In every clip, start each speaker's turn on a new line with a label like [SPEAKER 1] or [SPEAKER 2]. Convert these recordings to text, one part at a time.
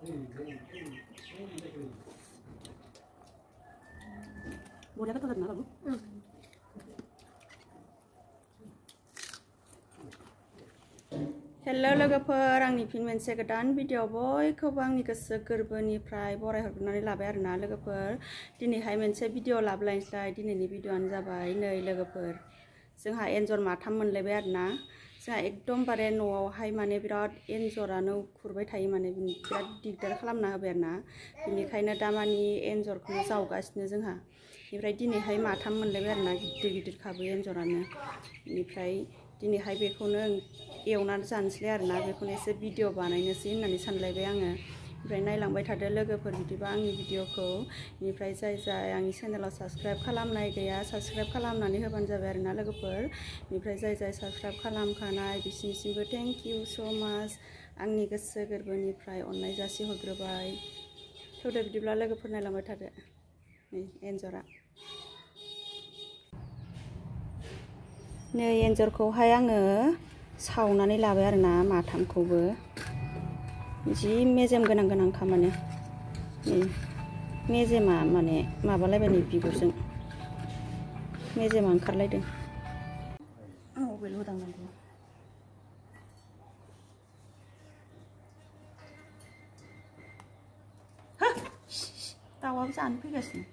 [SPEAKER 1] Bố đã cắt tôi giật nó rồi. Hello लोगोफोर आंनि fin मोनसे गोदान भिडिअ बयखौबो आंनि गोसो गोरबोनिफ्राय बरायहरनानै लाबाय आरोना लोगोफोर दिनैहाय मोनसे भिडिअ लाबोलायनोसै दिनैनि भिडिअआनो जाबाय नै लोगोफोर जोंहा एन्जर माथाम मोनलायबाय आरोना जोंहा एकदमबारे न'आवहाय माने बिराद एन्जरानो खुरबाय थायो माने बिराद दिगदार खालामना होबाय आरोना बेनिखायनो दा मानि एन्जरखौनो जावगासिनो जोंहा बेनिफ्राय दिनैहाय माथाम मोनलायबाय आरोना गिदिर गिदिर खाबो एन्जरानो बेनिफ्राय दिनैहाय बेखौनो एवनानै जानोसै आरोना बेखौनो एसे भिडिअ बानायनोसै होननानै सानलायबाय आङो ओमफ्राय नायलांबाय थादो लोगोफोर बिदिबा आंनि भिडिअखौ बेनिफ्राय जाय आंनि चेनेलाव साबस्क्राइब खालामनाय गैया साबस्क्राइब खालामनानै होबानो जाबाय आरोना लोगोफोर बेनिफ्राय जाय साबस्क्राइब खालामखानाय बिसिनिसिमबो थेंक इउ स' माच आंनि गोसो गोरबोनिफ्राय अननाय जासिहरग्रोबाय थौदो बिदिब्ला लोगोफोर नायलांबाय थादो नै एन्जरा नै एन्जरखौहाय आङो सावनानै लाबाय आरोना माथामखौबो जि मेजेम गोनां खामानि मेजेमा माने माबालायबाय नै बिगुरजों मेजेमा ओंखारलायदों मबाइल होदांनांगौ दाउआबो जानो फैगासिनो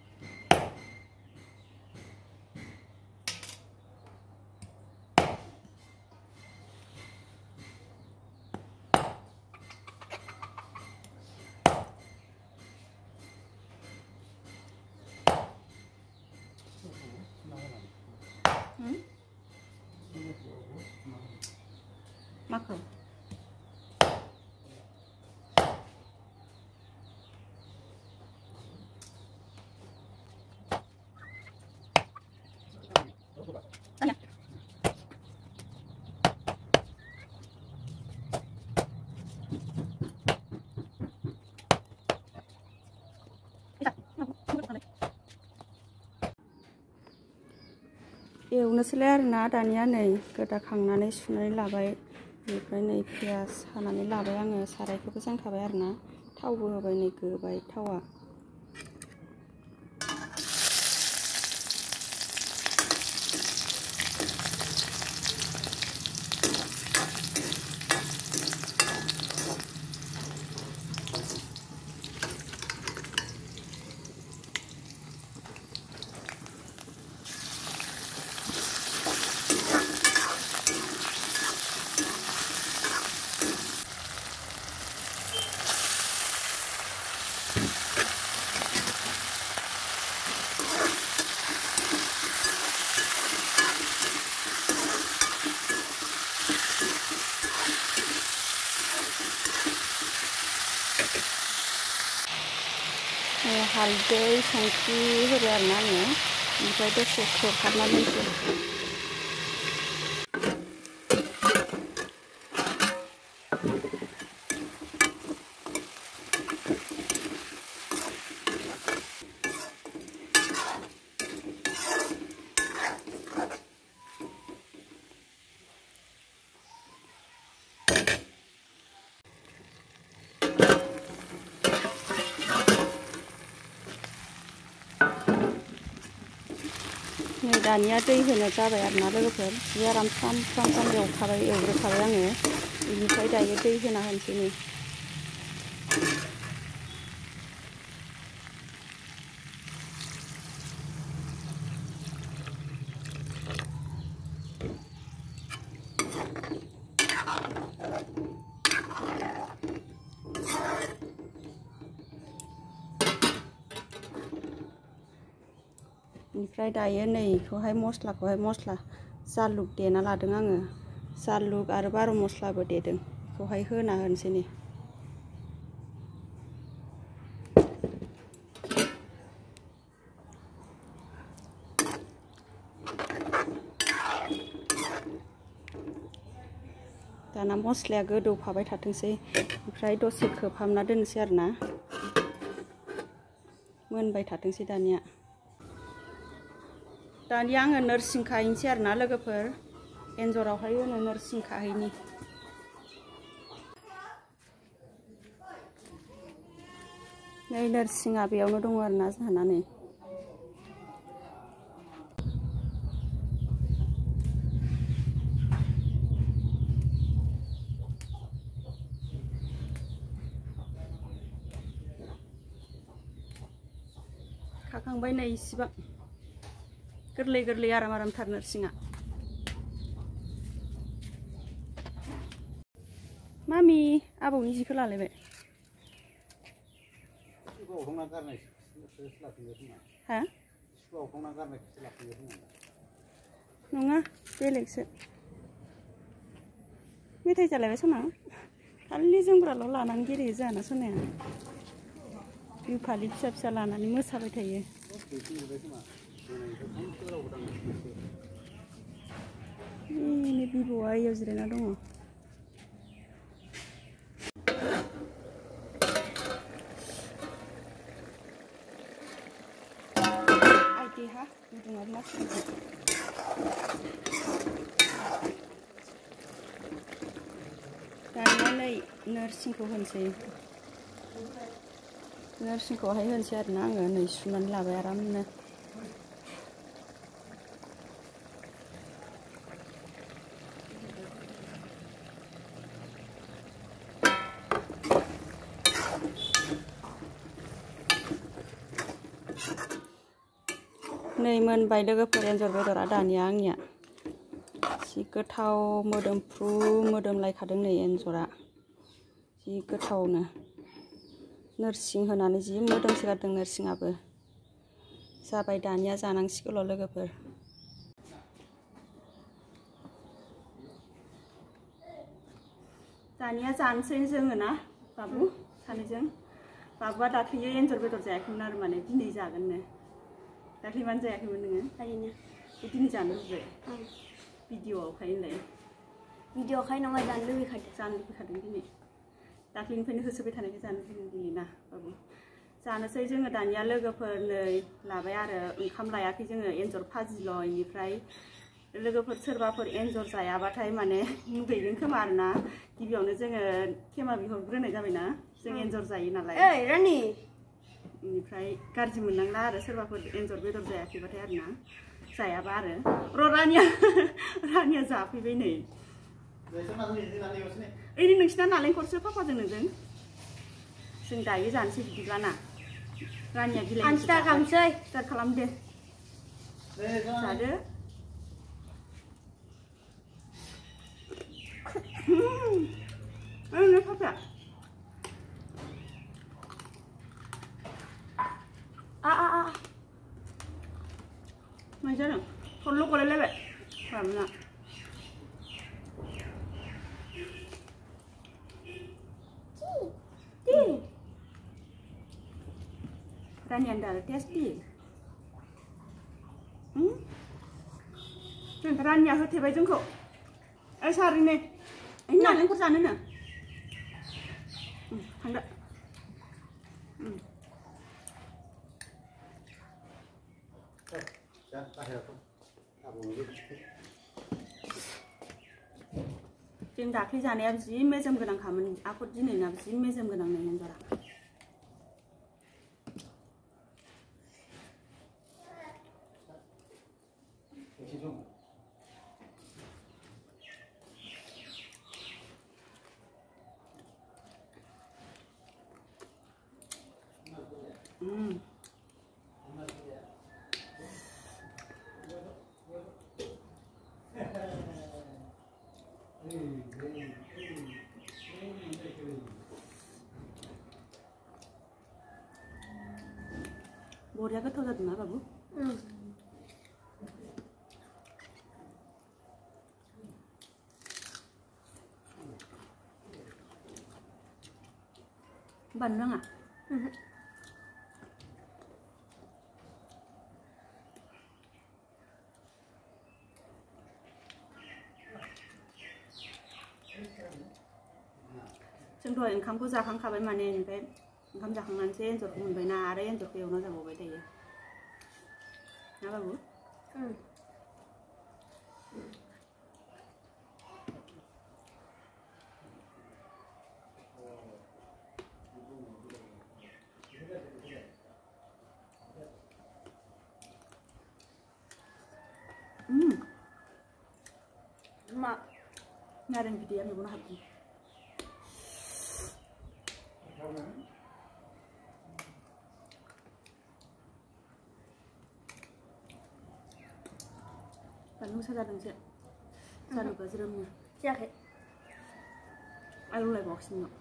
[SPEAKER 1] माखौ एवनोसैलाय आरोना दानिया नै गोदाखांनानै सुनानै लाबाय बेनिफ्राय नै पियास हानानै लाबाय आङो सारायखौबो जानखाबाय आरोना थावबो होबाय नै गोबाय थावा हालदै संख्रि होबाय आरोना आङो ओमफ्राय दसे खोबहाबनानै दोनसै नै दानिया दै होनो जाबाय आरोना लोगोफोर जि आराम फ्राम एवग्रोखाबाय आङो बेनिफ्राय दायो दै होना होनोसै नै ओमफ्राय दायो नै बेखौहाय मस्ला जालुक देना लादों आङो जालुक आरो बार' मस्लाबो देदों बेखौहाय होना होनोसै नै दाना मस्लाया गोदौफाबाय थाथोंसै ओमफ्राय दसे खोबहाबना दोननोसै आरोना मोनबाय थाथोंसै दानिया आङो नोरसिं खाहैनोसै आरोना लोगोफोर एन्जरावहाय होनो नोरसिं खाहैनि नै नोरसिङा बेयावनो दङ आरोना जोंहाना नै खाखांबाय नै इसिबां गोरलै गोरलै आराम आरामथार नोरसिङा मामि आबौनि जिखौ लालायबाय हा नङा बेलेगसो मेथाइ जालायबाय सना खालि जोमग्राल' लानानै गेलेयो जोंहाना सनाया बिहु फालि फिसा फिसा लानानै मोसाबाय थायो नै बिबौआ इयाव जिरायना दङ देहा गुदुङाव लासै दानिया नै नोरसिंखौ होनोसै नोरसिंखौहाय होनोसै आरोना आङो नै सुनानै लाबाय आरामनो नै मोनबाय लोगोफोर एन्जर बेदरा दानिया आंनिया जि गोथाव मोदोमफ्रु मोदोमलायखादों नै एन्जरा जि गोथावनो नोरसिं होनानै जि मोदोमसोगारदों नोरसिङाबो जाबाय दानिया जानांसिगौल' लोगोफोर दानिया जानोसै जोङो ना बाबु सानैजों बाबुआ दाख्लैयो एन्जर बेदर जायाखैमोन आरो माने दिनै जागोननो दाख्लै मानो जायाखैमोन नोङो ओरैनो दिनै जानो लुबैबाय भिडिअआवखाय होनलाय भिडिअआवखाय नङा जानो लुबैखादों दिनै दाख्लैनिफ्रायनो होसोबाय थानायखाय जानो लुबैदों दिनै ना बाबु जानोसै जोङो दानिया लोगोफोर नै लाबाय आरो ओंखाम लायाखै जोङो एन्जर भाजिल' इनिफ्राय लोगोफोर सोरबाफोर एन्जर जायाबाथाय माने मुगैगोन खोमा आरोना गिबियावनो जोङो खेमा बिहरग्रोनाय जाबायना जों एन्जर जायो नालाय ओइ रानि इनिफ्राय गाज्रि मोननांला आरो सोरबाफोर एन्जर बेदर जायाखैबाथाय आरोना जायाबा आरो र' रानिया जाफैबाय नै ओइ नोंसिना नालेंखरसो पापाजों नोंजों जों दायो जानोसै बिदिब्ला ना रानिया बिलाइ स्टार्ट खालामसै स्टार्ट खालामदो जादो ओइ पापाया मा जादों खरल' गलायलायबाय बाबुना रानिया दाल टेस्टी रानिया होथेबाय जोंखौ ओइ सारिने नालेंखर जानोनो थांदो जों दाख्लै जानाया जि मेजेम गोनांखामोन आफर दिनैना जि मेजेम गोनां नै एन्जरा बरिया गोथाव जादोंना बाबु बानलु नाङा जों दहाय ओंखामखौ जाखांखाबाय माने ओमफ्राय ओंखाम जाखांनानैसो एन्जरखौ मोनबायना आरो एन्जरखौ एवना जाबावबाय दायो ना बाबु नारें बिदैया मेगनाव हाबदों बानलु गोसा जादोंसो जानोबा ज्रोमनो
[SPEAKER 2] जायाखै
[SPEAKER 1] आलु लायबावाखैसो नोंनाव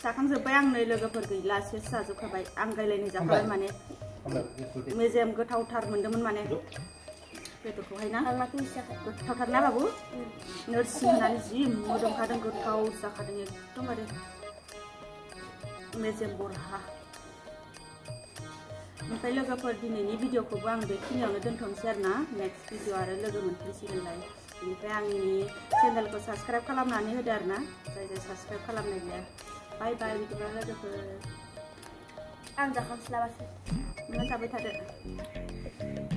[SPEAKER 2] जाखांजोब्बाय आं नै लोगोफोर गैला सेस जाजोबखाबाय आं गायलायनो जाखाबाय माने मेजेम गोथावथार मोन्दोंमोन माने बेदरखौहाय ना गोथावथार ना बाबु नोरसिं होनानै जि मोदोमखादों गोथाव जाखादों एकदमबारे मेजेम बरहा ओमफ्राय लोगोफोर दिनैनि भिडिअखौबो आं बेखिनियावनो दोनथ'नोसै आरो ना नेक्स्ट भिडिअ आरो लोगो मोनफिनसिगोनलाय बेनिफ्राय आंनि चेनेलखौ साबस्क्राइब खालामनानै होदो आरो ना जाय जाय साबस्क्राइब खालामनाय गैया बाय बाय बिदिब्ला लोगोफोर आं जाखांस्लाबासो नोङो जाबाय थादो